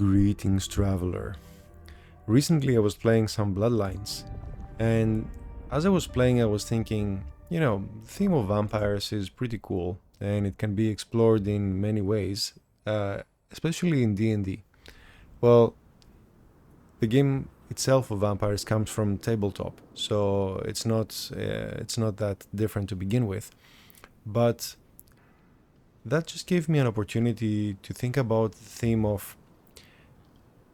Greetings, traveler. Recently I was playing some Bloodlines, and as I was playing, I was thinking, the theme of vampires is pretty cool, and it can be explored in many ways, uh, especially in D&D. Well, the game itself of vampires comes from tabletop, so it's not that different to begin with. But that just gave me an opportunity to think about the theme of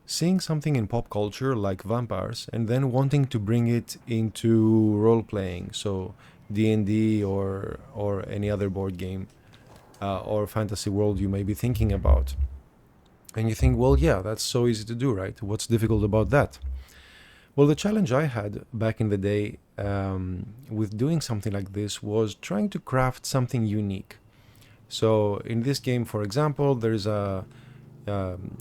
seeing something in pop culture like vampires and then wanting to bring it into role playing, so D&D or any other board game or fantasy world you may be thinking about. And you think, well, yeah, that's so easy to do, right? What's difficult about that? Well, the challenge I had back in the day with doing something like this was trying to craft something unique. So in this game, for example, there's a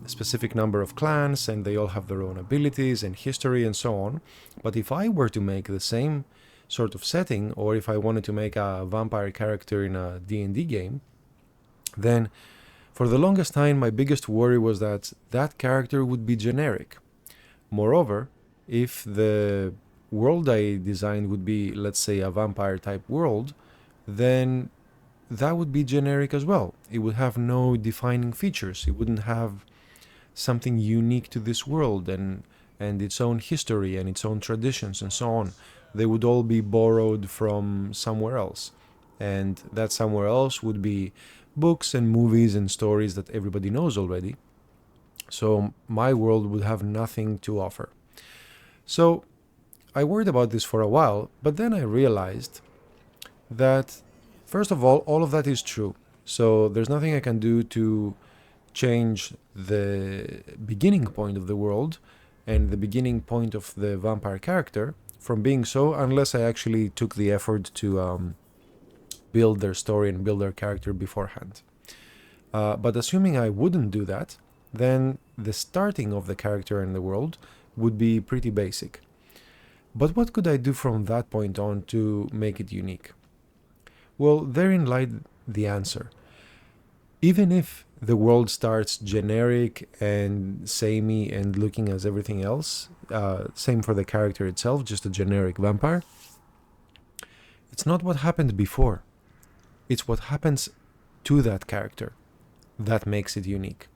specific number of clans, and they all have their own abilities and history and so on. But if I were to make the same sort of setting, or if I wanted to make a vampire character in a D&D game, then for the longest time my biggest worry was that that character would be generic. Moreover, if the world I designed would be, let's say, a vampire type world, then that would be generic as well. It would have no defining features. It wouldn't have something unique to this world and its own history and its own traditions and so on. They would all be borrowed from somewhere else. And that somewhere else would be books and movies and stories that everybody knows already. So my world would have nothing to offer. So I worried about this for a while, but then I realized that first of all of that is true. So there's nothing I can do to change the beginning point of the world and the beginning point of the vampire character from being so, unless I actually took the effort to build their story and build their character beforehand. But assuming I wouldn't do that, then the starting of the character in the world would be pretty basic. But what could I do from that point on to make it unique? Well, therein lied the answer. Even if the world starts generic and samey and looking as everything else, same for the character itself, just a generic vampire, it's not what happened before. It's what happens to that character that makes it unique.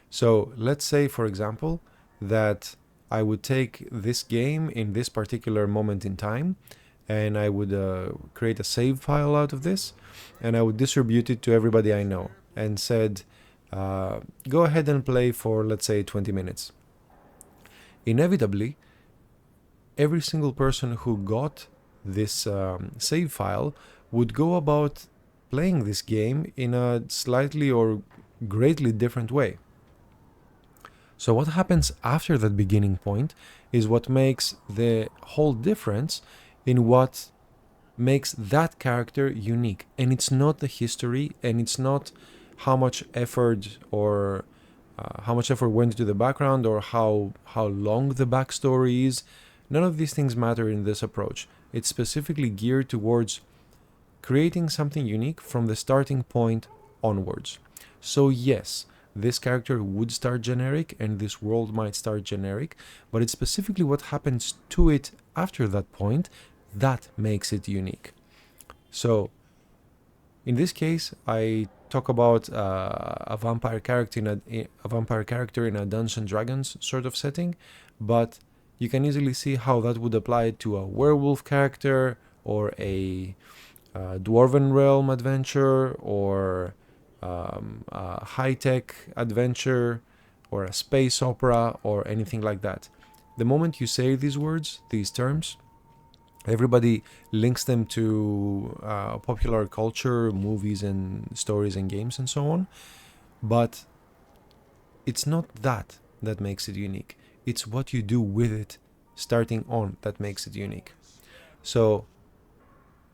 So let's say, for example, that I would take this game in this particular moment in time, and I would create a save file out of this, and I would distribute it to everybody I know, and said, go ahead and play for, let's say, 20 minutes. Inevitably, every single person who got this save file would go about playing this game in a slightly or greatly different way. So what happens after that beginning point is what makes the whole difference in what makes that character unique. And it's not the history, and it's not how much effort or how much effort went into the background, or how long the backstory is. None of these things matter in this approach. It's specifically geared towards creating something unique from the starting point onwards. So yes, this character would start generic and this world might start generic, but it's specifically what happens to it after that point that makes it unique. So in this case, I talk about a vampire character in a Dungeons and Dragons sort of setting, but you can easily see how that would apply to a werewolf character, or a dwarven realm adventure, or a high-tech adventure, or a space opera, or anything like that. The moment you say these words, these terms, everybody links them to popular culture, movies and stories and games and so on. But it's not that makes it unique. It's what you do with it starting on that makes it unique. So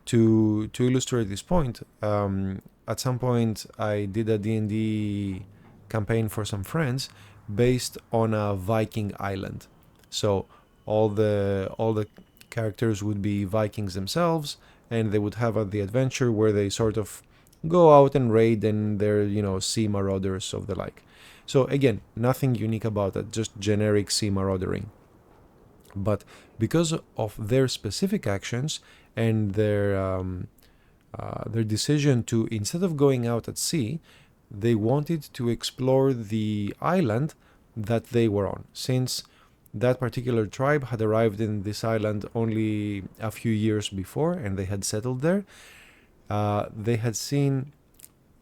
to illustrate this point, at some point I did a D&D campaign for some friends based on a Viking island. So all the characters would be Vikings themselves, and they would have the adventure where they sort of go out and raid, and they're sea marauders of the like. So again, nothing unique about it, just generic sea maraudering. But because of their specific actions and their decision to, instead of going out at sea, they wanted to explore the island that they were on, since that particular tribe had arrived in this island only a few years before and they had settled there. They had seen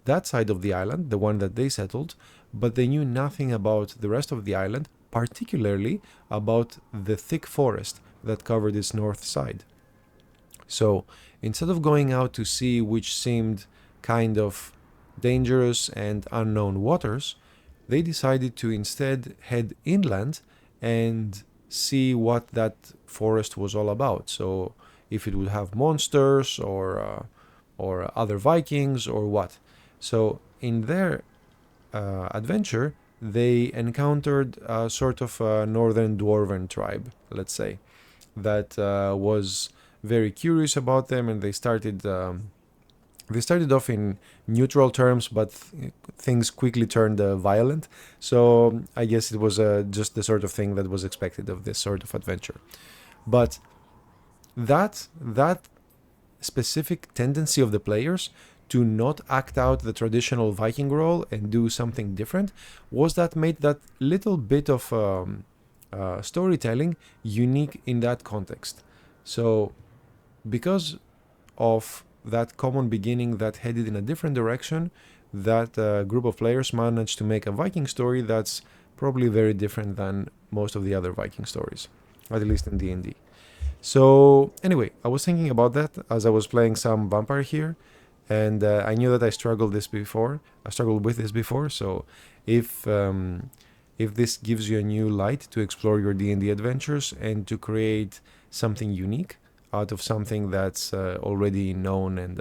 that side of the island, the one that they settled, but they knew nothing about the rest of the island, particularly about the thick forest that covered its north side. So instead of going out to sea, which seemed kind of dangerous and unknown waters, they decided to instead head inland and see what that forest was all about. So if it would have monsters or other Vikings or what. So in their adventure, they encountered a sort of a northern dwarven tribe, let's say, that was very curious about them, and they started off in neutral terms, but things quickly turned violent. So I guess it was just the sort of thing that was expected of this sort of adventure. But that specific tendency of the players to not act out the traditional Viking role and do something different was that made that little bit of storytelling unique in that context. So because of that common beginning that headed in a different direction, that group of players managed to make a Viking story that's probably very different than most of the other Viking stories, at least in D&D. So anyway, I was thinking about that as I was playing some vampire here, and I knew that I struggled with this before. So if this gives you a new light to explore your D&D adventures and to create something unique out of something that's already known and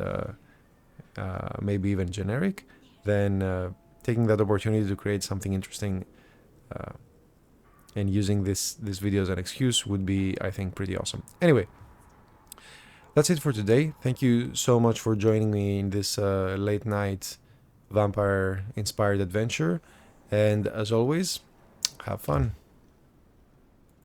maybe even generic, then taking that opportunity to create something interesting and using this video as an excuse would be, I think, pretty awesome. Anyway, that's it for today. Thank you so much for joining me in this late night vampire inspired adventure, and as always, have fun.